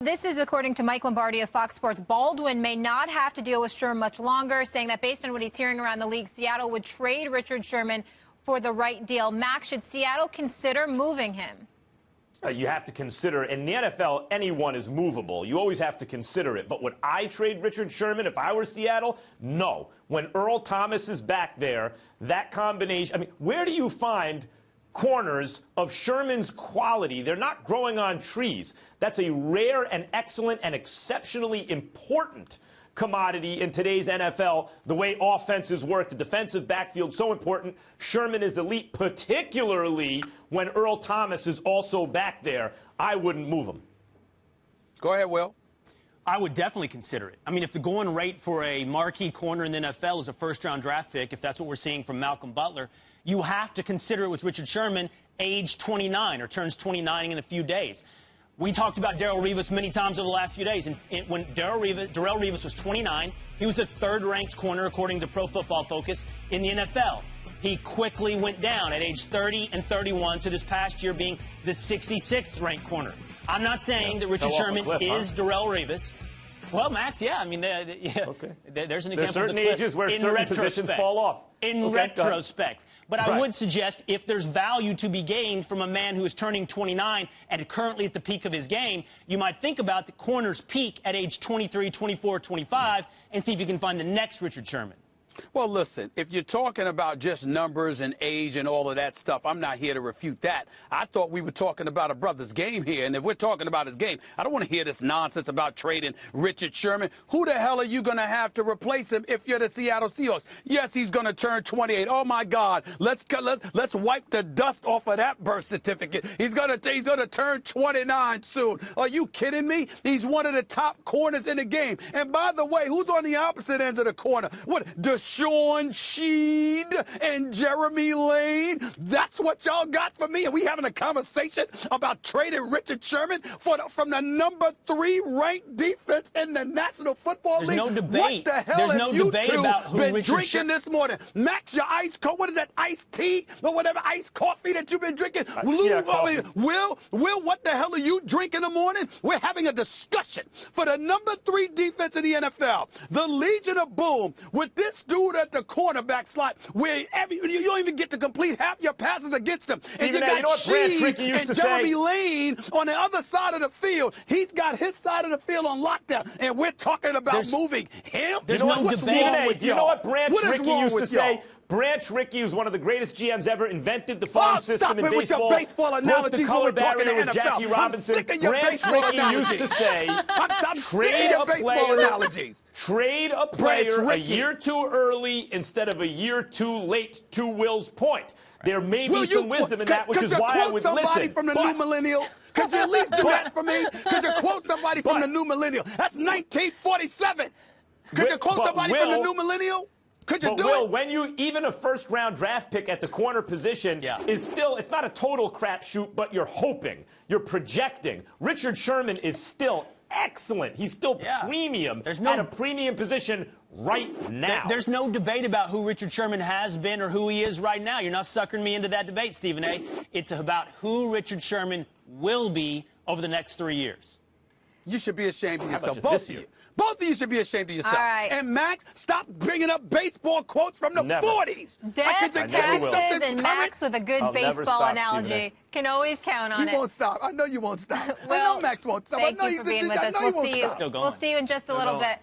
This is according to Mike Lombardi of Fox Sports. Baldwin may not have to deal with Sherman much longer, saying that based on what he's hearing around the league, Seattle would trade Richard Sherman for the right deal. Max, should Seattle consider moving him? You have to consider, in the NFL, anyone is movable. You always have to consider it. But would I trade Richard Sherman if I were Seattle? No. When Earl Thomas is back there, that combination, I mean, where do you find corners of Sherman's quality? They're not growing on trees. That's a rare and excellent and exceptionally important commodity in today's NFL. The way offenses work, the defensive backfield, so important. Sherman is elite, particularly when Earl Thomas is also back there. I wouldn't move him. Go ahead, Will. I would definitely consider it. I mean, if the going rate for a marquee corner in the NFL is a first-round draft pick, if that's what we're seeing from Malcolm Butler, you have to consider it with Richard Sherman, age 29, or turns 29 in a few days. We talked about Darrelle Revis many times over the last few days. And when Darrelle Revis was 29, he was the third-ranked corner, according to Pro Football Focus, in the NFL. He quickly went down at age 30 and 31 to this past year being the 66th ranked corner. I'm not saying that Richard Sherman is Darrelle Revis. Well, Max, yeah. I mean, there's an example. There's certain ages where certain positions fall off. In retrospect. But I would suggest if there's value to be gained from a man who is turning 29 and currently at the peak of his game, you might think about the corner's peak at age 23, 24, 25 and see if you can find the next Richard Sherman. Well, listen, if you're talking about just numbers and age and all of that stuff, I'm not here to refute that. I thought we were talking about a brother's game here, and if we're talking about his game, I don't want to hear this nonsense about trading Richard Sherman. Who the hell are you going to have to replace him if you're the Seattle Seahawks? Yes, he's going to turn 28. Oh, my God. Let's wipe the dust off of that birth certificate. He's going to turn 29 soon. Are you kidding me? He's one of the top corners in the game. And by the way, who's on the opposite ends of the corner? What, Sean Sheed and Jeremy Lane. That's what y'all got for me. And we having a conversation about trading Richard Sherman from the number 3 ranked defense in the National Football League. There's no debate. What the hell have you two about who been Richard drinking this morning? Max, your ice cold. What is that? Iced tea or whatever iced coffee that you've been drinking? Will, what the hell are you drinking in the morning? We're having a discussion for the number 3 defense in the NFL. The Legion of Boom with this dude at the cornerback slot where you don't even get to complete half your passes against him. And you got Sheed and Jeremy Lane on the other side of the field. He's got his side of the field on lockdown, and we're talking about moving him. There's no debate. You know what Branch Rickey used to say? Branch Rickey, who's one of the greatest GMs ever, invented the phone system in baseball. With your baseball analogies the color barrier with NFL. Jackie Robinson. I'm sick of your Branch Rickey used to say, I'm trade a player, analogies. Trade a player a year too early instead of a year too late, to Will's point. There may be some wisdom in that, which is why I would listen. Could you quote somebody from the new millennial? Could you at least do that for me? Could you quote somebody from the new millennial? That's 1947. Could you quote somebody from the new millennial? Could you do it? When you, even a first-round draft pick at the corner position is still, it's not a total crapshoot, but you're hoping, you're projecting. Richard Sherman is still excellent. He's still premium at a premium position right now. There's no debate about who Richard Sherman has been or who he is right now. You're not suckering me into that debate, Stephen A. It's about who Richard Sherman will be over the next 3 years. You should be ashamed of yourself, both of you. Both of you should be ashamed of yourself. And Max, stop bringing up baseball quotes from the 40s. Death, taxes, and Max with a good baseball analogy. Can always count on it. He won't stop. I know you won't stop. I know Max won't stop. Thank you for being with us. We'll see you in just a little bit.